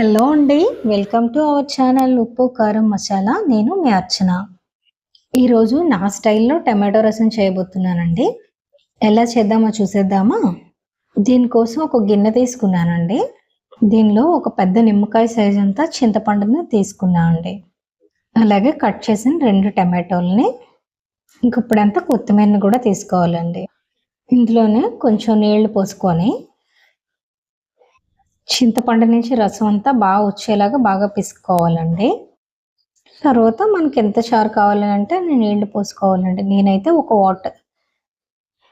Hello అండి. Welcome to our channel ఉప్పు, కారం, మసాలా. నేను మీ అర్చన. ఈరోజు నా స్టైల్‌లో టమాటో రసం చేయబోతున్నానండి. ఎలా చేద్దామో చూసేద్దామా? దీనికోసం ఒక గిన్నె తీసుకున్నానండి. దీనిలో ఒక పెద్ద నిమ్మకాయ సైజ్ అంతా చింతపండుని తీసుకున్నా అండి. అలాగే కట్ చేసిన 2 టమాటోలని, ఇప్పుడంతా కొత్తిమీరని కూడా తీసుకోవాలండి. ఇందులోనే కొంచెం నీళ్లు పోసుకొని చింతపండు నుంచి రసం అంతా బాగా వచ్చేలాగా బాగా పిసుకోవాలండి. తర్వాత మనకెంత చారు కావాలంటే అన్ని నీళ్లు పోసుకోవాలండి. నేనైతే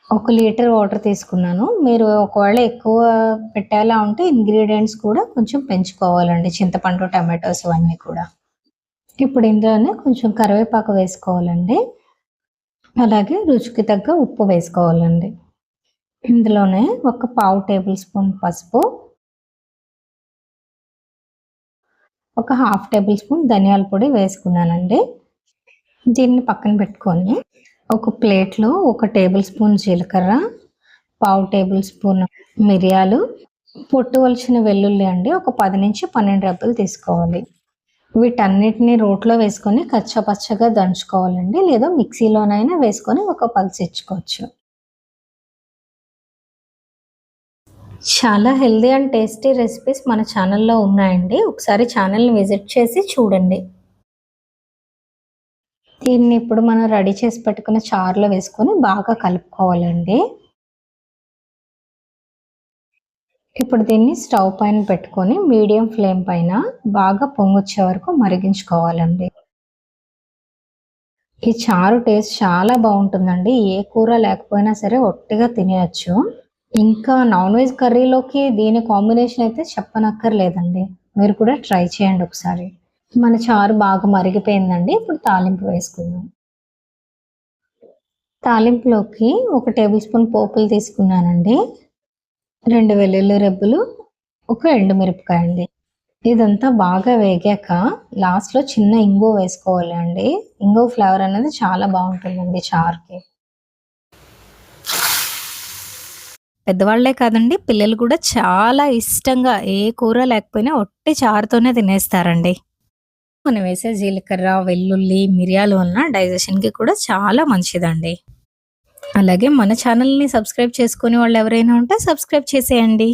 ఒక లీటర్ వాటర్ తీసుకున్నాను. మీరు ఒకవేళ ఎక్కువ పెట్టేలా ఉంటే ఇంగ్రీడియెంట్స్ కూడా కొంచెం పెంచుకోవాలండి. చింతపండు, టమాటోస్ ఇవన్నీ కూడా. ఇప్పుడు ఇందులోనే కొంచెం కరివేపాకు వేసుకోవాలండి. అలాగే రుచికి తగ్గ ఉప్పు వేసుకోవాలండి. ఇందులోనే ఒక పావు టేబుల్ స్పూన్ పసుపు, ఒక హాఫ్ టేబుల్ స్పూన్ ధనియాల పొడి వేసుకున్నానండి. దీన్ని పక్కన పెట్టుకొని ఒక ప్లేట్లో ఒక టేబుల్ స్పూన్ జీలకర్ర, పావు టేబుల్ స్పూన్ మిరియాలు, పొట్టు ఒలిచిన వెల్లుల్లి అండి ఒక 10-12 రెబ్బలు తీసుకోవాలి. వీటన్నిటిని రోట్లో వేసుకొని కచ్చాపచ్చగా దంచుకోవాలండి. లేదా మిక్సీలోనైనా వేసుకొని ఒక పల్స్ ఇచ్చుకోవచ్చు. చాలా హెల్దీ అండ్ టేస్టీ రెసిపీస్ మన ఛానల్లో ఉన్నాయండి. ఒకసారి ఛానల్ని విజిట్ చేసి చూడండి. దీన్ని ఇప్పుడు మనం రెడీ చేసి పెట్టుకున్న చారులో వేసుకొని బాగా కలుపుకోవాలండి. ఇప్పుడు దీన్ని స్టవ్ పైన పెట్టుకొని మీడియం ఫ్లేమ్ పైన బాగా పొంగొచ్చే వరకు మరిగించుకోవాలండి. ఈ చారు టేస్ట్ చాలా బాగుంటుందండి. ఏ కూర లేకపోయినా సరే ఒట్టిగా తినేయచ్చు. ఇంకా నాన్ వెజ్ కర్రీలోకి దీని కాంబినేషన్ అయితే చెప్పనక్కర్లేదండి. మీరు కూడా ట్రై చేయండి ఒకసారి. మన చారు బాగా మరిగిపోయిందండి. ఇప్పుడు తాలింపు వేసుకుందాం. తాలింపులోకి ఒక టేబుల్ స్పూన్ పోపులు తీసుకున్నానండి. 2 వెల్లుల్లి రెబ్బలు, ఒక ఎండుమిరపకాయ అండి. ఇదంతా బాగా వేగాక లాస్ట్‌లో చిన్న ఇంగువ వేసుకోవాలి అండి. ఇంగువ ఫ్లేవర్ అనేది చాలా బాగుంటుందండి చారుకి. పెద్దవాళ్లే కాదండి, పిల్లలు కూడా చాలా ఇష్టంగా ఏ కూర లేకపోయినా ఒట్టి చారుతోనే తినేస్తారండి. మనం వేసే జీలకర్ర, వెల్లుల్లి, మిరియాల వలన డైజెషన్‌కి కూడా చాలా మంచిదండి. అలాగే మన ఛానల్‌ని సబ్స్క్రైబ్ చేసుకునే వాళ్ళు ఎవరైనా ఉంటే సబ్స్క్రైబ్ చేసేయండి.